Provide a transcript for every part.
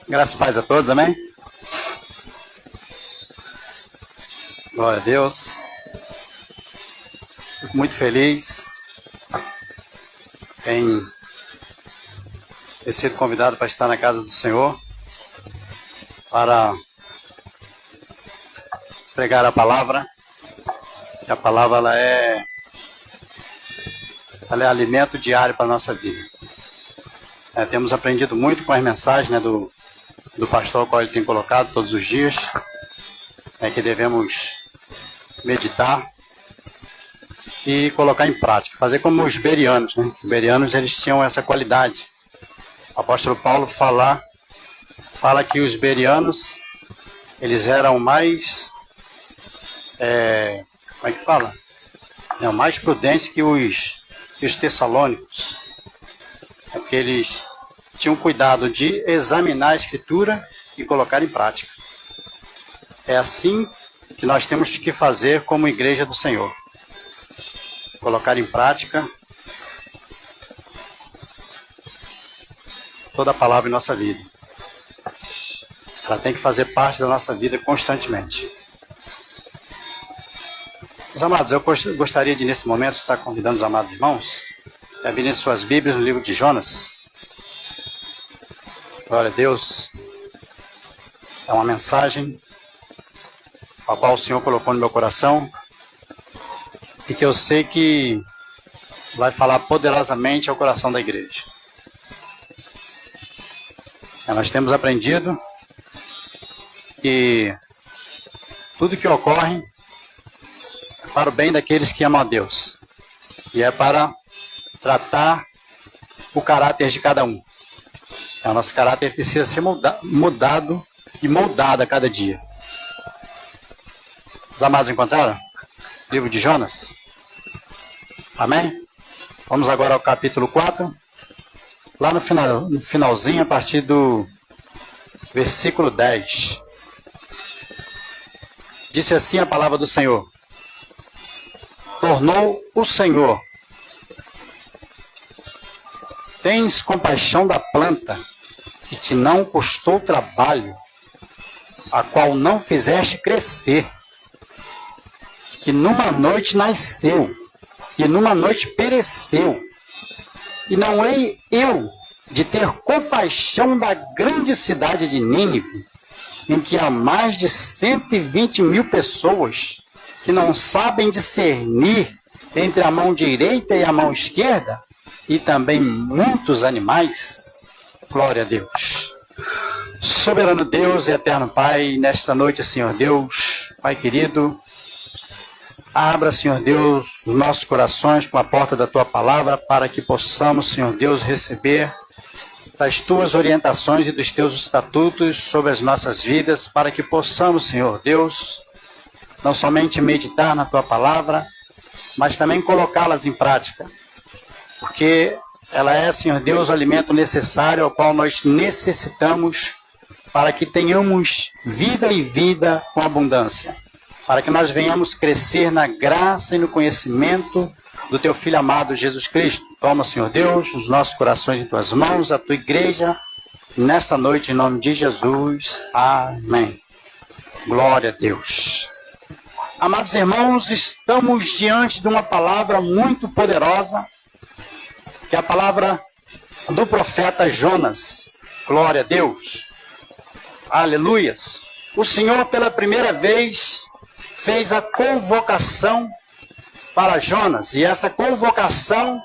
Graças e paz a todos, amém? Glória a Deus. Fico muito feliz em ter sido convidado para estar na casa do Senhor, para pregar a palavra. Que a palavra ela é alimento diário para a nossa vida. Temos aprendido muito com as mensagens, do pastor ao qual ele tem colocado todos os dias, que devemos meditar e colocar em prática, fazer como os bereanos. Os bereanos, eles tinham essa qualidade. O apóstolo Paulo fala que os bereanos, eles eram mais, mais prudentes que os tessalônicos, porque eles tinham cuidado de examinar a Escritura e colocar em prática. É assim que nós temos que fazer como igreja do Senhor. Colocar em prática toda a palavra em nossa vida. Ela tem que fazer parte da nossa vida constantemente. Meus amados, eu gostaria de, nesse momento, estar convidando os amados irmãos a abrirem suas Bíblias no livro de Jonas. Glória a Deus. É uma mensagem a qual o Senhor colocou no meu coração e que eu sei que vai falar poderosamente ao coração da igreja. Nós temos aprendido que tudo que ocorre é para o bem daqueles que amam a Deus e é para tratar o caráter de cada um. O nosso caráter precisa ser mudado e moldado a cada dia. Os amados encontraram? Livro de Jonas? Amém? Vamos agora ao capítulo 4. Lá no finalzinho, a partir do versículo 10. Disse assim a palavra do Senhor. Tornou o Senhor. Tens compaixão da planta, que te não custou trabalho, a qual não fizeste crescer, que numa noite nasceu, e numa noite pereceu. E não hei eu de ter compaixão da grande cidade de Nínive, em que há mais de 120.000 pessoas, que não sabem discernir entre a mão direita e a mão esquerda, e também muitos animais? Glória a Deus. Soberano Deus e eterno Pai, nesta noite, Senhor Deus, Pai querido, abra, Senhor Deus, os nossos corações com a porta da Tua palavra, para que possamos, Senhor Deus, receber das Tuas orientações e dos Teus estatutos sobre as nossas vidas, para que possamos, Senhor Deus, não somente meditar na Tua palavra, mas também colocá-las em prática, porque ela é, Senhor Deus, o alimento necessário ao qual nós necessitamos para que tenhamos vida e vida com abundância, para que nós venhamos crescer na graça e no conhecimento do Teu Filho amado Jesus Cristo. Toma, Senhor Deus, os nossos corações em Tuas mãos, a Tua igreja, nesta noite, em nome de Jesus. Amém. Glória a Deus. Amados irmãos, estamos diante de uma palavra muito poderosa, que é a palavra do profeta Jonas. Glória a Deus. Aleluias. O Senhor, pela primeira vez, fez a convocação para Jonas. E essa convocação,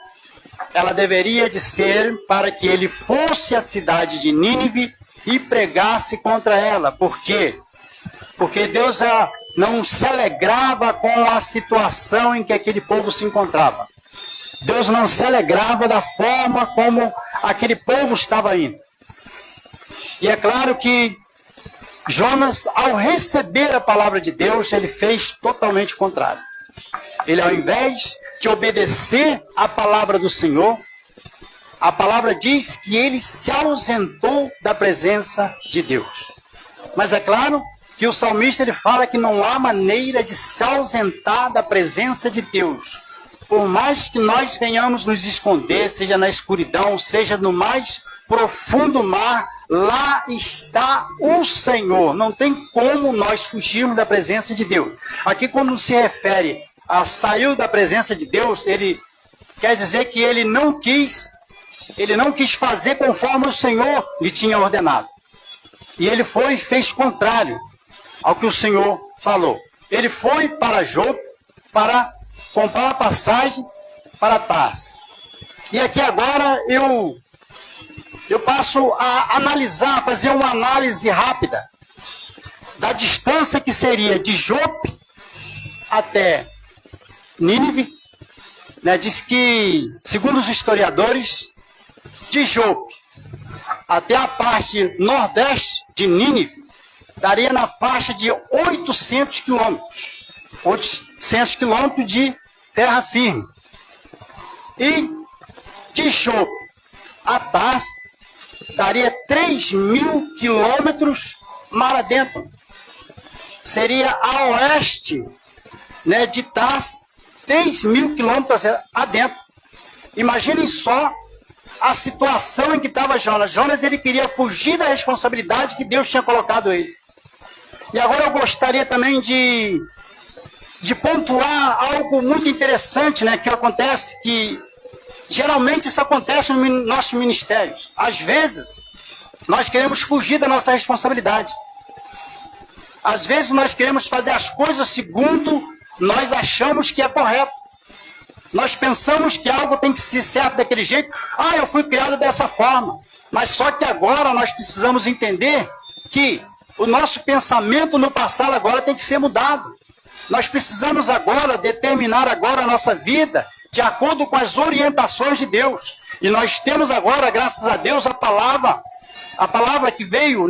ela deveria de ser para que ele fosse à cidade de Nínive e pregasse contra ela. Por quê? Porque Deus não se alegrava com a situação em que aquele povo se encontrava. Deus não se alegrava da forma como aquele povo estava indo. E é claro que Jonas, ao receber a palavra de Deus, ele fez totalmente o contrário. Ele, ao invés de obedecer à palavra do Senhor, a palavra diz que ele se ausentou da presença de Deus. Mas é claro que o salmista ele fala que não há maneira de se ausentar da presença de Deus. Por mais que nós venhamos nos esconder, seja na escuridão, seja no mais profundo mar, lá está o Senhor. Não tem como nós fugirmos da presença de Deus. Aqui, quando se refere a saiu da presença de Deus, ele quer dizer que ele não quis fazer conforme o Senhor lhe tinha ordenado. E ele foi e fez contrário ao que o Senhor falou. Ele foi para Jope para comprar a passagem para Tarsis. E aqui agora eu passo a analisar, fazer uma análise rápida da distância que seria de Jope até Nínive. Diz que, segundo os historiadores, de Jope até a parte nordeste de Nínive, daria na faixa de 800 quilômetros. 800 quilômetros de terra firme. E de Jope a Tarsis, daria 3.000 quilômetros mar adentro. Seria a oeste, de Tarsis, 3.000 quilômetros adentro. Imaginem só a situação em que estava Jonas. Jonas, ele queria fugir da responsabilidade que Deus tinha colocado ele. E agora eu gostaria também de pontuar algo muito interessante, que acontece, que geralmente isso acontece nos nossos ministérios. Às vezes, nós queremos fugir da nossa responsabilidade. Às vezes, nós queremos fazer as coisas segundo nós achamos que é correto. Nós pensamos que algo tem que ser certo daquele jeito. Eu fui criado dessa forma. Mas só que agora nós precisamos entender que o nosso pensamento no passado agora tem que ser mudado. Nós precisamos agora determinar agora a nossa vida de acordo com as orientações de Deus. E nós temos agora, graças a Deus, a palavra que veio,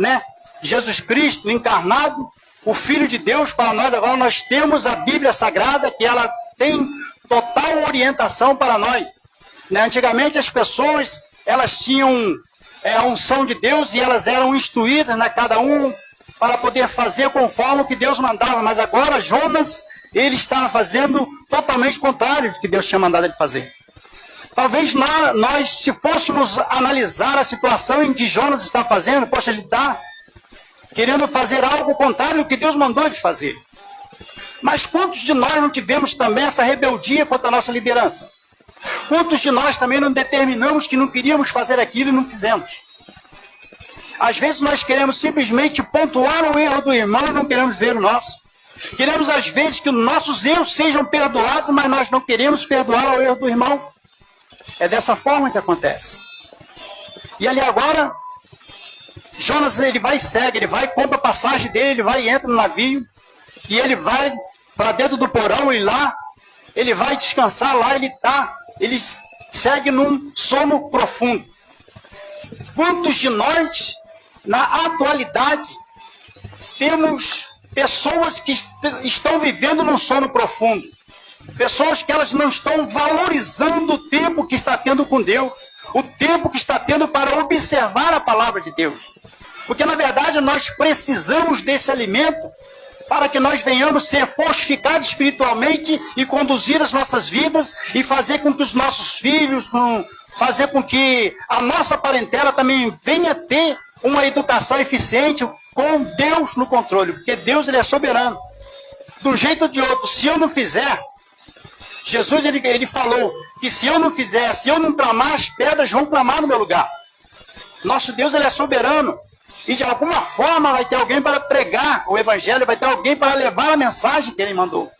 Jesus Cristo encarnado, o Filho de Deus para nós. Agora nós temos a Bíblia Sagrada, que ela tem total orientação para nós. Antigamente as pessoas, elas tinham a unção de Deus e elas eram instruídas, cada um, para poder fazer conforme o que Deus mandava. Mas agora Jonas, ele estava fazendo totalmente o contrário do que Deus tinha mandado ele fazer. Talvez nós, se fôssemos analisar a situação em que Jonas está fazendo, ele está querendo fazer algo contrário do que Deus mandou ele fazer. Mas quantos de nós não tivemos também essa rebeldia contra a nossa liderança? Quantos de nós também não determinamos que não queríamos fazer aquilo e não fizemos? Às vezes nós queremos simplesmente pontuar o erro do irmão e não queremos ver o nosso. Queremos às vezes que os nossos erros sejam perdoados, mas nós não queremos perdoar o erro do irmão. É dessa forma que acontece. E ali agora, Jonas, ele vai e segue, ele vai, compra a passagem dele, ele vai e entra no navio, e ele vai para dentro do porão, e lá, ele vai descansar, lá ele segue num sono profundo. Quantos de nós, na atualidade, temos pessoas que estão vivendo num sono profundo? Pessoas que elas não estão valorizando o tempo que está tendo com Deus, o tempo que está tendo para observar a palavra de Deus. Porque, na verdade, nós precisamos desse alimento para que nós venhamos ser fortificados espiritualmente e conduzir as nossas vidas e fazer com que os nossos filhos, fazer com que a nossa parentela também venha ter uma educação eficiente com Deus no controle. Porque Deus, ele é soberano. De um jeito ou de outro, se eu não fizer, Jesus ele falou que se eu não fizer, se eu não clamar, as pedras vão clamar no meu lugar. Nosso Deus, ele é soberano. E de alguma forma vai ter alguém para pregar o evangelho, vai ter alguém para levar a mensagem que ele mandou.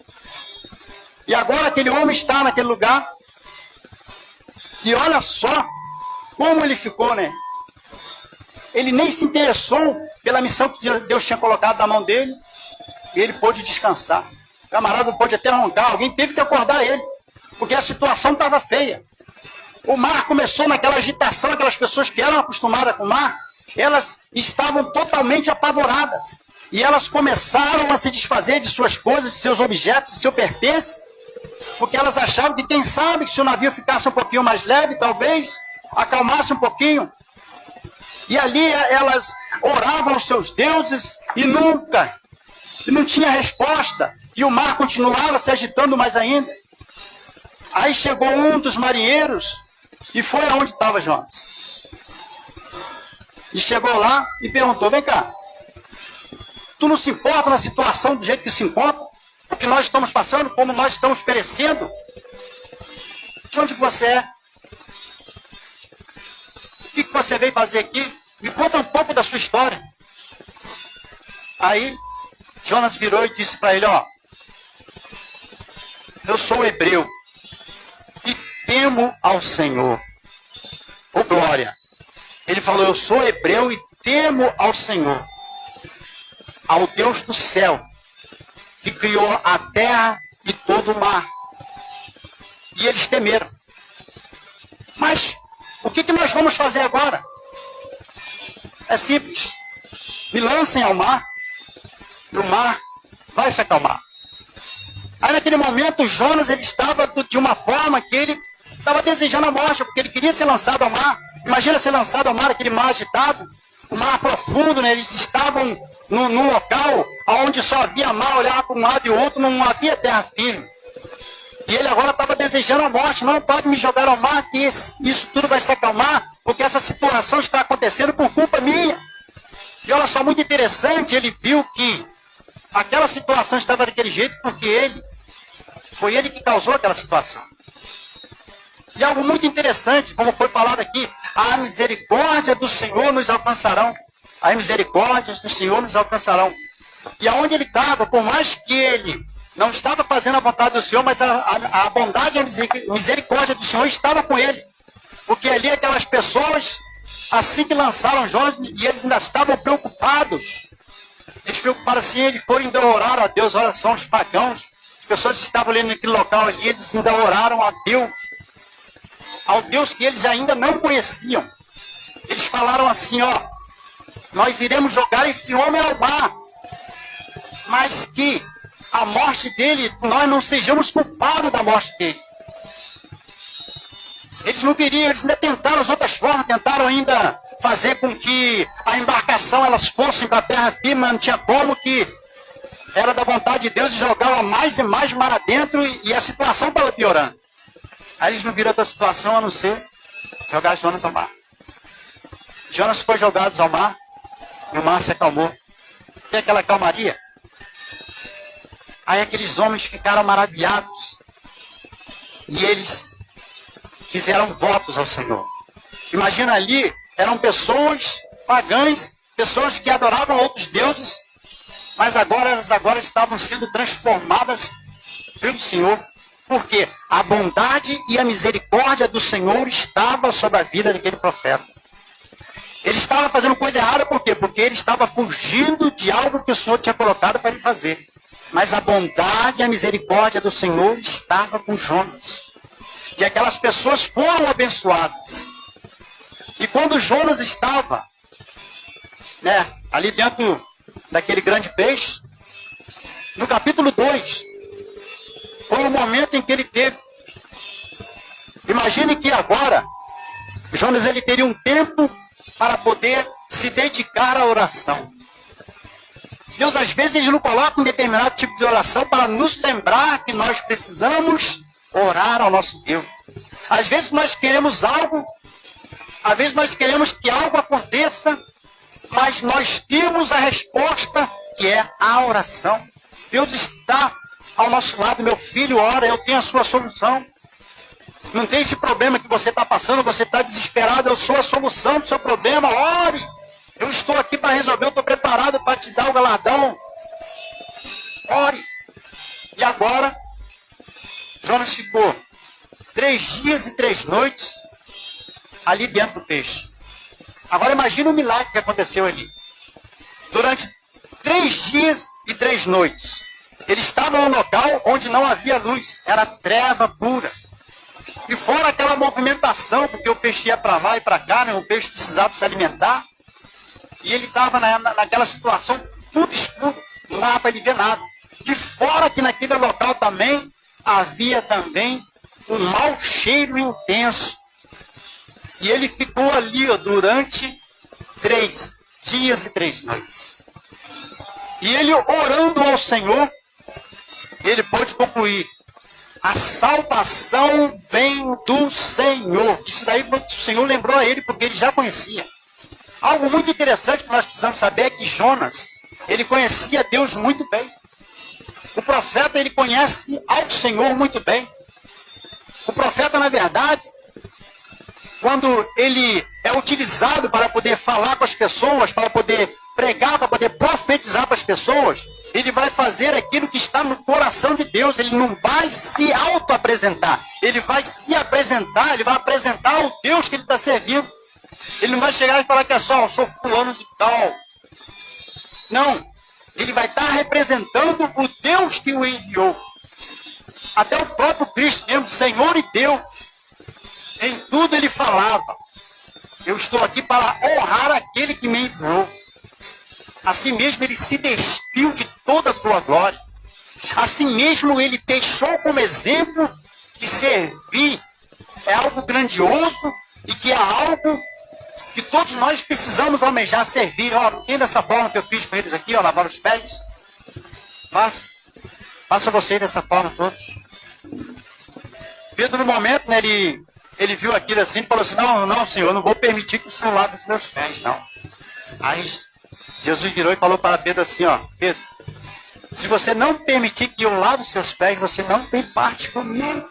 E agora aquele homem está naquele lugar. E olha só como ele ficou, Ele nem se interessou pela missão que Deus tinha colocado na mão dele. E ele pôde descansar. O camarada pôde até roncar, alguém teve que acordar ele. Porque a situação estava feia. O mar começou naquela agitação, aquelas pessoas que eram acostumadas com o mar, elas estavam totalmente apavoradas. E elas começaram a se desfazer de suas coisas, de seus objetos, de seu pertence, porque elas achavam que, quem sabe, que se o navio ficasse um pouquinho mais leve, talvez acalmasse um pouquinho. E ali elas oravam aos seus deuses e não tinha resposta. E o mar continuava se agitando mais ainda. Aí chegou um dos marinheiros e foi aonde estava Jonas. E chegou lá e perguntou, vem cá, tu não se importa na situação do jeito que se encontra? O que nós estamos passando, como nós estamos perecendo? De onde você é? O que você veio fazer aqui? Me conta um pouco da sua história. Aí, Jonas virou e disse para ele, ó, eu sou hebreu e temo ao Senhor. Ô glória! Ele falou, eu sou hebreu e temo ao Senhor, ao Deus do céu, que criou a terra e todo o mar. E eles temeram. Mas o que nós vamos fazer agora? É simples. Me lancem ao mar, e o mar vai se acalmar. Aí naquele momento Jonas ele estava de uma forma que ele estava desejando a morte, porque ele queria ser lançado ao mar. Imagina ser lançado ao mar, aquele mar agitado, o mar profundo, né? Eles estavam num local onde só havia mar, olhava para um lado e o outro, não havia terra firme. E ele agora estava desejando a morte, não pode me jogar ao mar, que isso tudo vai se acalmar, porque essa situação está acontecendo por culpa minha. E olha só, muito interessante, ele viu que aquela situação estava daquele jeito porque foi ele que causou aquela situação. E algo muito interessante, como foi falado aqui, a misericórdia do Senhor nos alcançarão. As misericórdias do Senhor nos alcançarão. E aonde ele estava, por mais que ele não estava fazendo a vontade do Senhor, mas a bondade e a misericórdia do Senhor estava com ele. Porque ali aquelas pessoas, assim que lançaram Jonas, e eles ainda estavam preocupados. Eles preocuparam assim, eles foram ainda orar a Deus, olha só, os pagãos. As pessoas que estavam ali naquele local ali, eles ainda oraram a Deus. Ao Deus que eles ainda não conheciam. Eles falaram assim, ó, nós iremos jogar esse homem ao mar, mas que a morte dele, nós não sejamos culpados da morte dele. Eles não queriam, eles ainda tentaram as outras formas, tentaram ainda fazer com que a embarcação elas fossem para a terra firme, mas não tinha como, que era da vontade de Deus, e jogava mais e mais mar adentro, e a situação estava piorando. Aí eles não viram outra situação a não ser jogar Jonas ao mar. Jonas foi jogado ao mar, e o mar se acalmou. Tem aquela calmaria. Aí aqueles homens ficaram maravilhados. E eles fizeram votos ao Senhor. Imagina ali, eram pessoas pagãs, pessoas que adoravam outros deuses, mas elas agora estavam sendo transformadas pelo Senhor. Porque a bondade e a misericórdia do Senhor estava sobre a vida daquele profeta. Ele estava fazendo coisa errada, por quê? Porque ele estava fugindo de algo que o Senhor tinha colocado para ele fazer. Mas a bondade e a misericórdia do Senhor estava com Jonas. E aquelas pessoas foram abençoadas. E quando Jonas estava, ali dentro daquele grande peixe, no capítulo 2, foi o momento em que ele teve. Imagine que agora, Jonas ele teria um tempo para poder se dedicar à oração. Deus às vezes ele não coloca um determinado tipo de oração para nos lembrar que nós precisamos orar ao nosso Deus. Às vezes nós queremos algo, às vezes nós queremos que algo aconteça, mas nós temos a resposta, que é a oração. Deus está ao nosso lado, meu filho, ora, eu tenho a sua solução. Não tem esse problema que você está passando, você está desesperado, eu sou a solução do seu problema, ore. Eu estou aqui para resolver, eu estou preparado para te dar o galardão. Ore. E agora, Jonas ficou 3 dias e 3 noites ali dentro do peixe. Agora imagina o milagre que aconteceu ali. Durante 3 dias e 3 noites, eles estavam num local onde não havia luz, era treva pura. E fora aquela movimentação, porque o peixe ia para lá e para cá, o peixe precisava se alimentar. E ele estava naquela situação, tudo escuro, não dava para ele ver nada. E fora que naquele local também, havia também um mau cheiro intenso. E ele ficou ali durante 3 dias e 3 noites. E ele orando ao Senhor, ele pôde concluir: a salvação vem do Senhor. Isso daí o Senhor lembrou a ele, porque ele já conhecia. Algo muito interessante que nós precisamos saber é que Jonas, ele conhecia Deus muito bem. O profeta, ele conhece ao Senhor muito bem. O profeta, na verdade, quando ele é utilizado para poder falar com as pessoas, para poder pregar, para poder profetizar para as pessoas, ele vai fazer aquilo que está no coração de Deus. Ele não vai se auto-apresentar. Ele vai se apresentar, ele vai apresentar o Deus que ele está servindo. Ele não vai chegar e falar que é só, eu sou fulano de tal. Não. Ele vai estar representando o Deus que o enviou. Até o próprio Cristo mesmo, Senhor e Deus. Em tudo ele falava: eu estou aqui para honrar aquele que me enviou. Assim mesmo ele se despiu de toda a sua glória. Assim mesmo ele deixou como exemplo que servir é algo grandioso e que é algo que todos nós precisamos almejar servir. Ó, tem dessa forma que eu fiz com eles aqui, ó, lavar os pés. Faça você dessa forma todos. Pedro, no momento, né, ele viu aquilo assim e falou assim: não, Senhor, eu não vou permitir que o Senhor lave os meus pés, não. Aí Jesus virou e falou para Pedro assim: ó, Pedro, se você não permitir que eu lave os seus pés, você não tem parte comigo.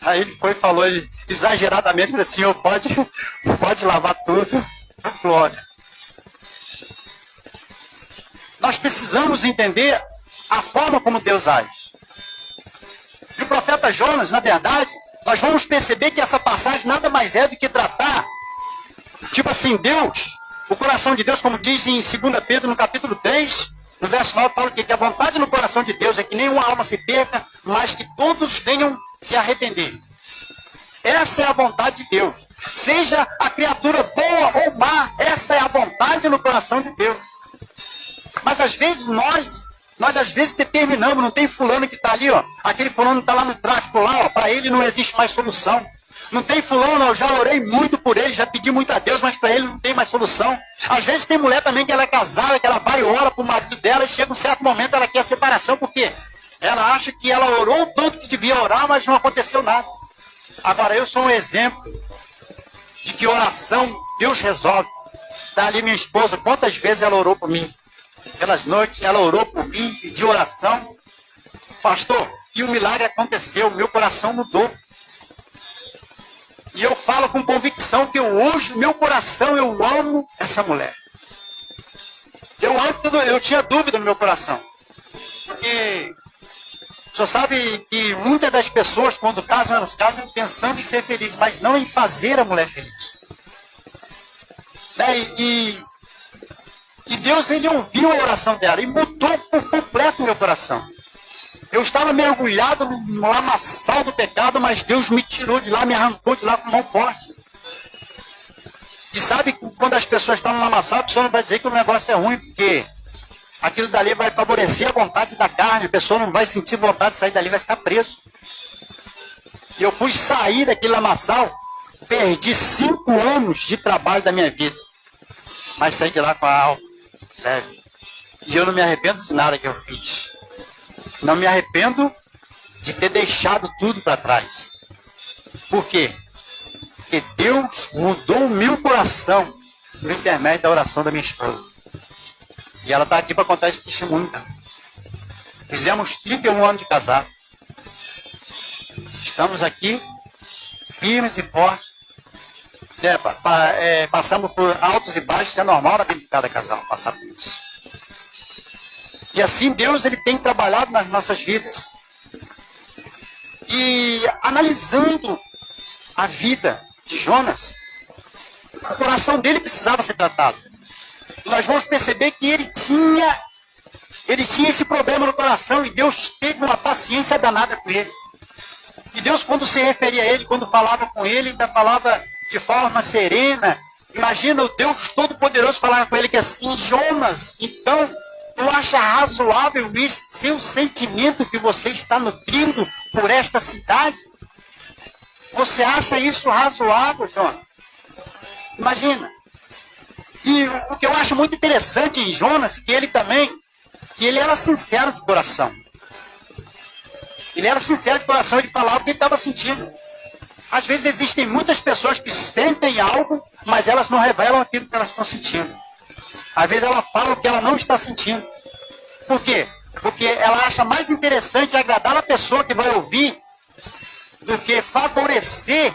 Aí ele foi e falou exageradamente assim: eu pode lavar tudo, glória. Nós precisamos entender a forma como Deus age. E o profeta Jonas, na verdade, nós vamos perceber que essa passagem nada mais é do que tratar, tipo assim, Deus, o coração de Deus, como diz em 2 Pedro, no capítulo 3, no verso 9, fala que a vontade no coração de Deus é que nenhuma alma se perca, mas que todos venham se arrepender. Essa é a vontade de Deus. Seja a criatura boa ou má, essa é a vontade no coração de Deus. Mas às vezes nós às vezes determinamos, não tem fulano que está ali, ó, aquele fulano está lá no tráfico lá, ó, para ele não existe mais solução. Não tem fulano, eu já orei muito por ele, já pedi muito a Deus, mas para ele não tem mais solução. Às vezes tem mulher também que ela é casada, que ela vai e ora para o marido dela e chega um certo momento ela quer a separação, porque ela acha que ela orou tanto que devia orar, mas não aconteceu nada. Agora eu sou um exemplo de que oração Deus resolve. Está ali minha esposa, quantas vezes ela orou por mim? Pelas noites ela orou por mim, pediu oração. Pastor, e o milagre aconteceu, meu coração mudou. E eu falo com convicção que hoje, no meu coração, eu amo essa mulher. Eu tinha dúvida no meu coração. Porque o senhor sabe que muitas das pessoas, quando casam, elas casam pensando em ser felizes, mas não em fazer a mulher feliz. Né? E Deus, ele ouviu a oração dela e mudou por completo o meu coração. Eu estava mergulhado no lamaçal do pecado, mas Deus me tirou de lá, me arrancou de lá com mão forte. E sabe, quando as pessoas estão no lamaçal, a pessoa não vai dizer que o negócio é ruim, porque aquilo dali vai favorecer a vontade da carne, a pessoa não vai sentir vontade de sair dali, vai ficar preso. E eu fui sair daquele lamaçal, perdi 5 anos de trabalho da minha vida, mas saí de lá com a alma leve. E eu não me arrependo de nada que eu fiz. Não me arrependo de ter deixado tudo para trás. Por quê? Porque Deus mudou o meu coração por intermédio da oração da minha esposa. E ela está aqui para contar esse testemunho. Fizemos 31 anos de casado. Estamos aqui, firmes e fortes. Passamos por altos e baixos, é normal na vida de cada casal passar por isso. E assim Deus, ele tem trabalhado nas nossas vidas. E analisando a vida de Jonas, o coração dele precisava ser tratado. E nós vamos perceber que ele tinha esse problema no coração e Deus teve uma paciência danada com ele. E Deus, quando se referia a ele, quando falava com ele, ainda falava de forma serena. Imagina o Deus Todo-Poderoso falar com ele que assim: Jonas, então, tu acha razoável esse seu sentimento que você está nutrindo por esta cidade? Você acha isso razoável, Jonas? Imagina. E o que eu acho muito interessante em Jonas, que ele era sincero de coração. Ele era sincero de coração, ele falava o que ele estava sentindo. Às vezes existem muitas pessoas que sentem algo, mas elas não revelam aquilo que elas estão sentindo. Às vezes ela fala o que ela não está sentindo. Por quê? Porque ela acha mais interessante agradar a pessoa que vai ouvir do que favorecer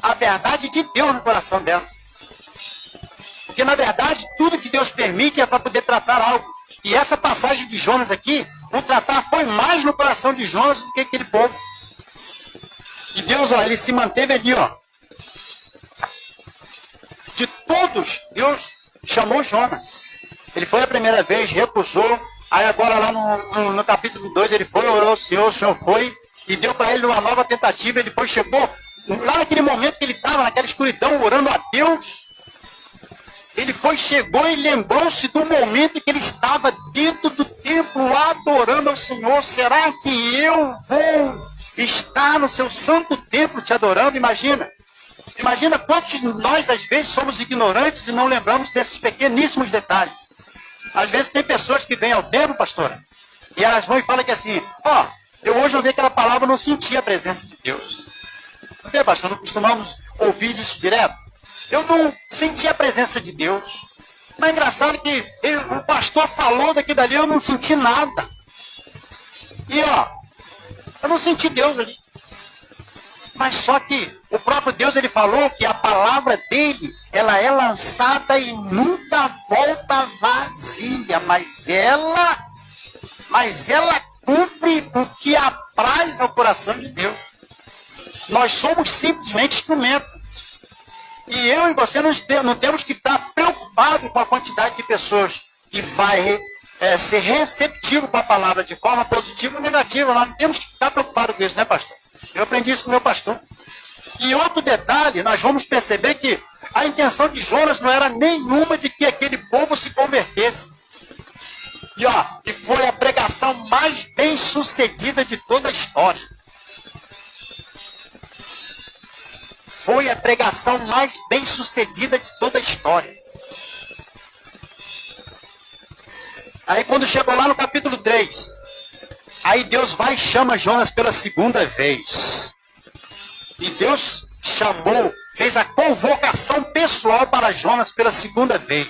a verdade de Deus no coração dela. Porque, na verdade, tudo que Deus permite é para poder tratar algo. E essa passagem de Jonas aqui, o tratar foi mais no coração de Jonas do que aquele povo. E Deus, ó, ele se manteve ali, ó. De todos, Deus chamou Jonas. Ele foi a primeira vez, recusou. Aí agora lá no capítulo 2 ele foi, orou ao Senhor, o Senhor foi. E deu para ele uma nova tentativa. Ele foi, chegou. Lá naquele momento que ele estava, naquela escuridão, orando a Deus. Ele foi, chegou e lembrou-se do momento que ele estava dentro do templo, adorando ao Senhor. Será que eu vou estar no seu santo templo te adorando? Imagina. Imagina quantos de nós, às vezes, somos ignorantes e não lembramos desses pequeníssimos detalhes. Às vezes tem pessoas que vêm ao templo, pastora, e elas vão e falam que assim, ó, eu hoje ouvi aquela palavra, não senti a presença de Deus. Não vê, pastor, não costumamos ouvir isso direto? Eu não senti a presença de Deus. Mas é engraçado que o pastor falou daqui dali, eu não senti nada. E ó, eu não senti Deus ali. Mas só que o próprio Deus, ele falou que a palavra dele, ela é lançada e nunca volta vazia. Mas ela cumpre o que apraz ao coração de Deus. Nós somos simplesmente instrumentos. E eu e você não temos que estar preocupados com a quantidade de pessoas que vai ser receptivo com a palavra de forma positiva ou negativa. Nós não temos que ficar preocupados com isso, né, pastor? Eu aprendi isso com o meu pastor. E outro detalhe, nós vamos perceber que a intenção de Jonas não era nenhuma de que aquele povo se convertesse. E ó, que foi a pregação mais bem sucedida de toda a história. Foi a pregação mais bem sucedida de toda a história. Aí quando chegou lá no capítulo 3, aí Deus vai e chama Jonas pela segunda vez. E Deus chamou, fez a convocação pessoal para Jonas pela segunda vez.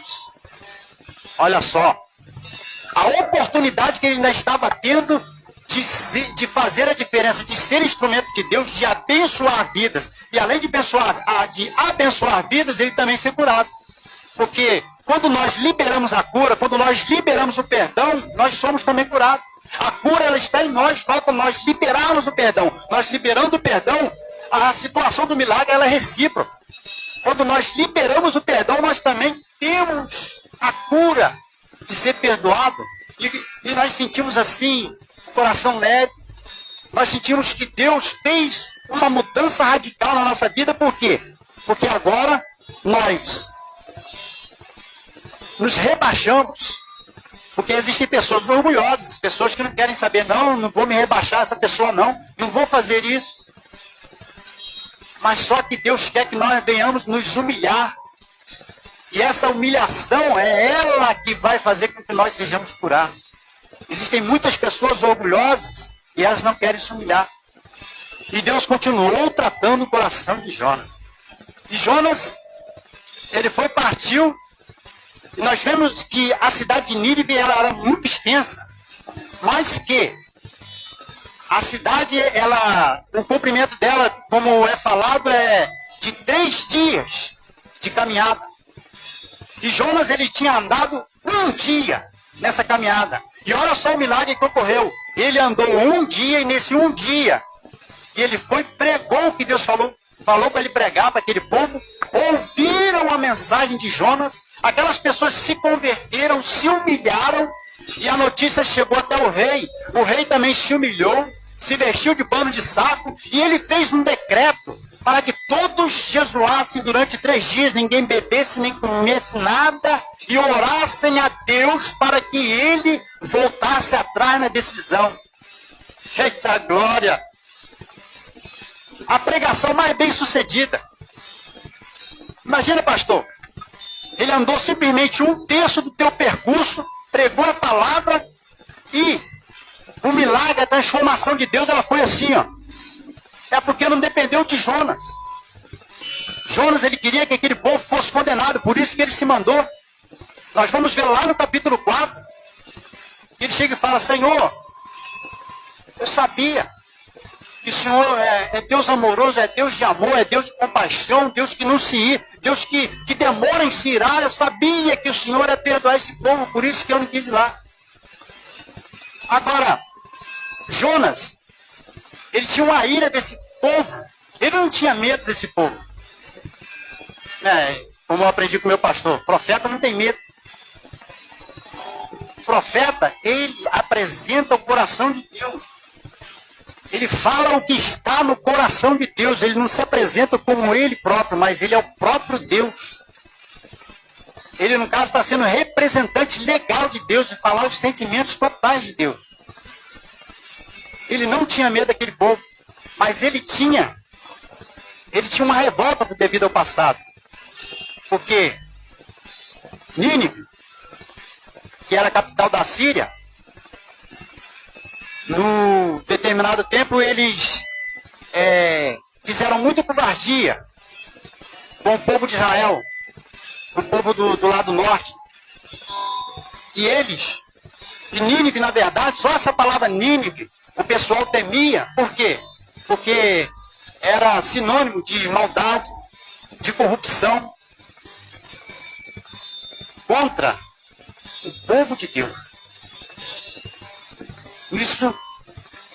Olha só, a oportunidade que ele ainda estava tendo de fazer a diferença, de ser instrumento de Deus, de abençoar vidas. E além de abençoar vidas, ele também ser curado. Porque quando nós liberamos a cura, quando nós liberamos o perdão, nós somos também curados. A cura, ela está em nós, falta nós liberarmos o perdão. Nós liberando o perdão, a situação do milagre, ela é recíproca. Quando nós liberamos o perdão, nós também temos a cura de ser perdoado. E nós sentimos assim, o coração leve. Nós sentimos que Deus fez uma mudança radical na nossa vida. Por quê? Porque agora nós nos rebaixamos. Porque existem pessoas orgulhosas, pessoas que não querem saber, não vou me rebaixar essa pessoa, não vou fazer isso. Mas só que Deus quer que nós venhamos nos humilhar. E essa humilhação é ela que vai fazer com que nós sejamos curados. Existem muitas pessoas orgulhosas e elas não querem se humilhar. E Deus continuou tratando o coração de Jonas. E Jonas, ele partiu. E nós vemos que a cidade de Nínive ela era muito extensa. Mas que a cidade, o comprimento dela, como é falado, é de 3 dias de caminhada. E Jonas, ele tinha andado 1 dia nessa caminhada. E olha só o milagre que ocorreu. Ele andou 1 dia, e nesse 1 dia que ele foi, pregou o que Deus falou para ele pregar para aquele povo, ouviram a mensagem de Jonas, aquelas pessoas se converteram, se humilharam, e a notícia chegou até o rei. O rei também se humilhou, se vestiu de pano de saco, e ele fez um decreto para que todos jejuassem durante 3 dias, ninguém bebesse nem comesse nada, e orassem a Deus para que ele voltasse atrás na decisão. Eita glória! A pregação mais bem sucedida. Imagina, pastor, ele andou simplesmente 1/3 do teu percurso, pregou a palavra, e o milagre, a transformação de Deus, ela foi assim, ó. É porque não dependeu de Jonas. Jonas, ele queria que aquele povo fosse condenado, por isso que ele se mandou. Nós vamos ver lá no capítulo 4, que ele chega e fala, Senhor, eu sabia que o Senhor é Deus amoroso, é Deus de amor, é Deus de compaixão, Deus que não se ira, Deus que demora em se irar. Eu sabia que o Senhor ia perdoar esse povo, por isso que eu não quis ir lá. Agora, Jonas, ele tinha uma ira desse povo, ele não tinha medo desse povo. Como eu aprendi com o meu pastor, profeta não tem medo. O profeta, ele apresenta o coração de Deus. Ele fala o que está no coração de Deus. Ele não se apresenta como ele próprio, mas ele é o próprio Deus. Ele, no caso, está sendo representante legal de Deus e falar os sentimentos totais de Deus. Ele não tinha medo daquele povo, mas ele tinha uma revolta devido ao passado. Porque Nínive, que era a capital da Síria, no determinado tempo eles fizeram muita covardia com o povo de Israel, o povo do lado norte. E Nínive, na verdade, só essa palavra Nínive, o pessoal temia. Por quê? Porque era sinônimo de maldade, de corrupção, contra o povo de Deus. Por isso,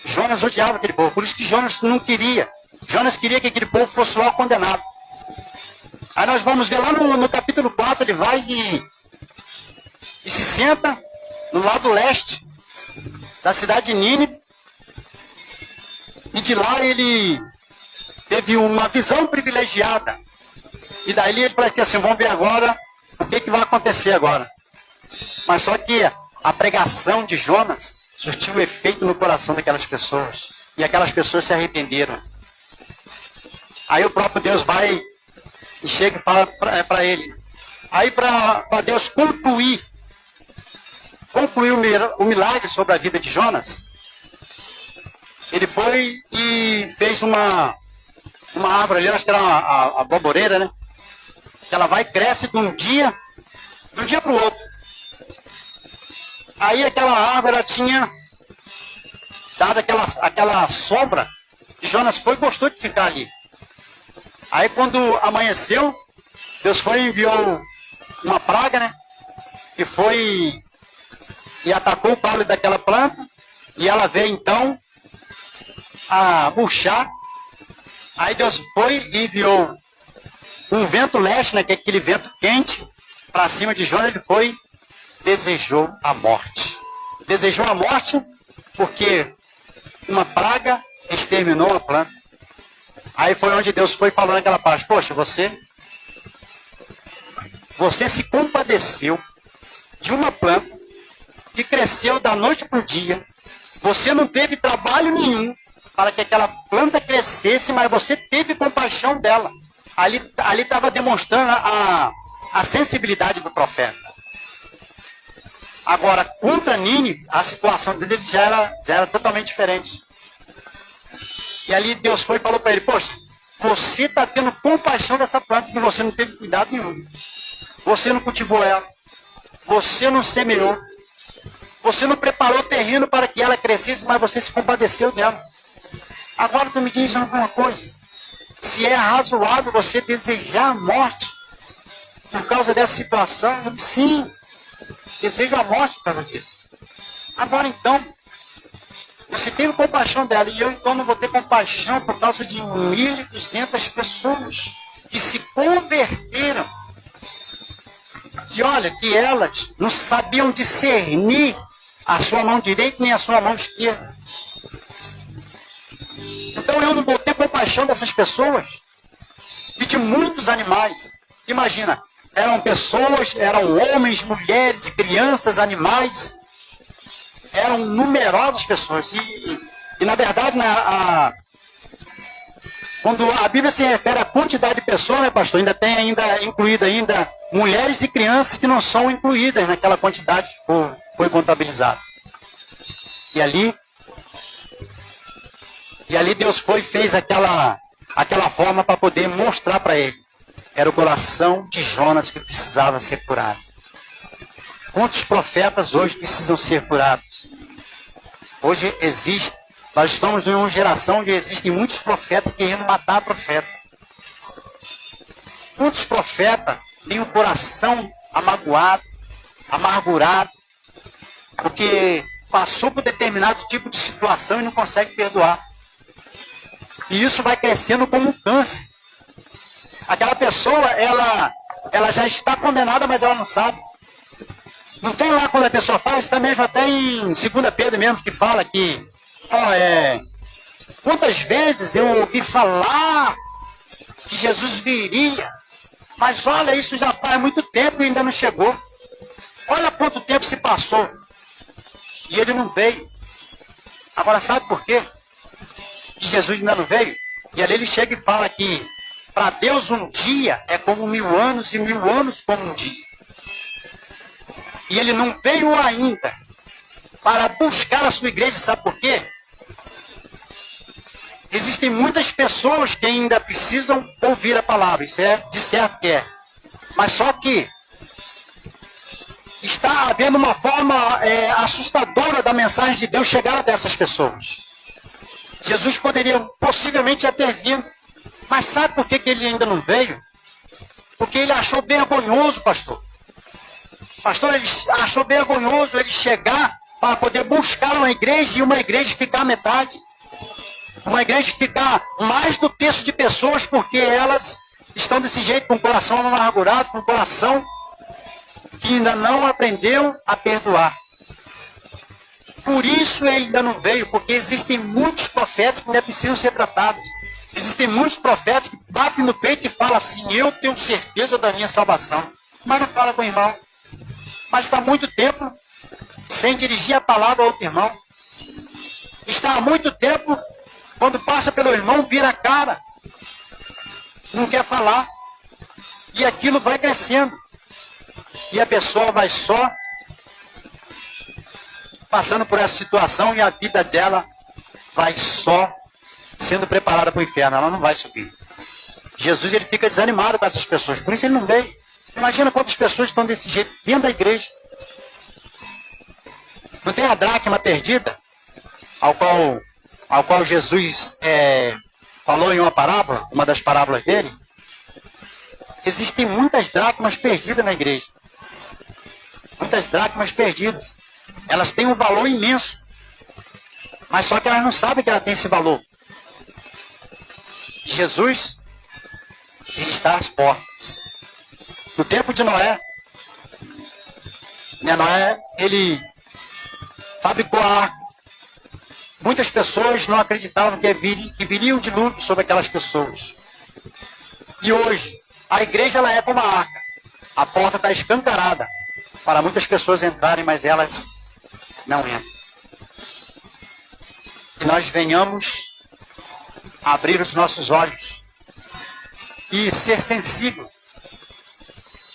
Jonas odiava aquele povo. Por isso que Jonas não queria. Jonas queria que aquele povo fosse logo condenado. Aí nós vamos ver lá no capítulo 4, ele vai e se senta no lado leste da cidade de Nínive. E de lá ele teve uma visão privilegiada. E daí ele falou assim, vamos ver agora o que vai acontecer agora. Mas só que a pregação de Jonas surtiu efeito no coração daquelas pessoas. E aquelas pessoas se arrependeram. Aí o próprio Deus vai e chega e fala para ele. Aí para Deus concluir o milagre sobre a vida de Jonas, ele foi e fez uma árvore ali, acho que era a baboreira, né? Que ela vai e cresce de um dia para o outro. Aí aquela árvore, ela tinha dado aquela sombra, que Jonas foi e gostou de ficar ali. Aí quando amanheceu, Deus foi e enviou uma praga, né? Que foi e atacou o caule daquela planta, e ela veio então a murchar. Aí Deus foi e enviou um vento leste, né, que é aquele vento quente, para cima de Jonas. Ele foi, desejou a morte. Desejou a morte porque uma praga exterminou a planta. Aí foi onde Deus foi falando aquela parte, poxa, você se compadeceu de uma planta que cresceu da noite para o dia. Você não teve trabalho nenhum para que aquela planta crescesse, mas você teve compaixão dela. Ali estava demonstrando a sensibilidade do profeta. Agora, contra Nínive, a situação dele já era totalmente diferente. E ali Deus foi e falou para ele, poxa, você está tendo compaixão dessa planta que você não teve cuidado nenhum. Você não cultivou ela. Você não semeou. Você não preparou o terreno para que ela crescesse, mas você se compadeceu dela. Agora tu me diz alguma coisa. Se é razoável você desejar a morte por causa dessa situação, eu disse, sim, desejo a morte por causa disso. Agora então, você teve compaixão dela, e eu então não vou ter compaixão por causa de 1.200 pessoas que se converteram. E olha, que elas não sabiam discernir a sua mão direita nem a sua mão esquerda. Então eu não vou ter compaixão dessas pessoas e de muitos animais. Imagina, eram pessoas, eram homens, mulheres, crianças, animais. Eram numerosas pessoas. E na verdade, quando a Bíblia se refere à quantidade de pessoas, né, pastor, ainda tem incluída mulheres e crianças que não são incluídas naquela quantidade que foi contabilizada. E ali, E ali Deus foi e fez aquela forma para poder mostrar para ele. Era o coração de Jonas que precisava ser curado. Quantos profetas hoje precisam ser curados? Hoje nós estamos em uma geração onde existem muitos profetas querendo matar profeta. Muitos profetas têm o coração amargurado, porque passou por determinado tipo de situação e não consegue perdoar. E isso vai crescendo como um câncer. Aquela pessoa, ela já está condenada, mas ela não sabe. Não tem lá quando a pessoa fala, isso também já tem em 2 Pedro mesmo, que fala que quantas vezes eu ouvi falar que Jesus viria, mas olha, isso já faz muito tempo e ainda não chegou. Olha quanto tempo se passou e ele não veio. Agora sabe por quê? Que Jesus ainda não veio? E ali ele chega e fala que para Deus um dia é como 1000 anos e 1000 anos como um dia. E ele não veio ainda para buscar a sua igreja, sabe por quê? Existem muitas pessoas que ainda precisam ouvir a palavra, isso é de certo que é. Mas só que está havendo uma forma assustadora da mensagem de Deus chegar até essas pessoas. Jesus poderia possivelmente já ter vindo, mas sabe por que ele ainda não veio? Porque ele achou vergonhoso, pastor. Pastor, ele achou vergonhoso ele chegar para poder buscar uma igreja e uma igreja ficar à metade. Uma igreja ficar mais do terço de pessoas porque elas estão desse jeito, com o coração amargurado, com o coração que ainda não aprendeu a perdoar. Por isso ele ainda não veio, porque existem muitos profetas que ainda precisam ser tratados. Existem muitos profetas que batem no peito e falam assim, eu tenho certeza da minha salvação. Mas não fala com o irmão. Mas está há muito tempo sem dirigir a palavra ao outro irmão. Está há muito tempo, quando passa pelo irmão, vira a cara. Não quer falar. E aquilo vai crescendo. E a pessoa vai só passando por essa situação e a vida dela vai só sendo preparada para o inferno. Ela não vai subir. Jesus ele fica desanimado com essas pessoas. Por isso ele não veio. Imagina quantas pessoas estão desse jeito dentro da igreja. Não tem a dracma perdida? Ao qual Jesus falou em uma parábola, uma das parábolas dele. Existem muitas dracmas perdidas na igreja. Muitas dracmas perdidas. Elas têm um valor imenso. Mas só que elas não sabem que ela tem esse valor. E Jesus, ele está às portas. No tempo de Noé, Noé, ele fabricou a arca. Muitas pessoas não acreditavam que viria um dilúvio sobre aquelas pessoas. E hoje, a igreja ela é como a arca. A porta está escancarada para muitas pessoas entrarem, mas elas não entram. Que nós venhamos abrir os nossos olhos e ser sensível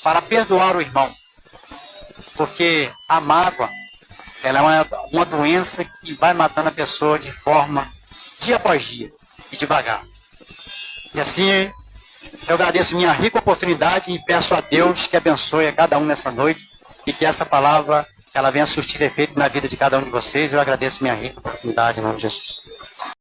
para perdoar o irmão. Porque a mágoa, ela é uma doença que vai matando a pessoa de forma dia após dia e devagar. E assim, eu agradeço minha rica oportunidade e peço a Deus que abençoe a cada um nessa noite e que essa palavra ela venha surtir efeito na vida de cada um de vocês. Eu agradeço minha rica oportunidade em nome de Jesus.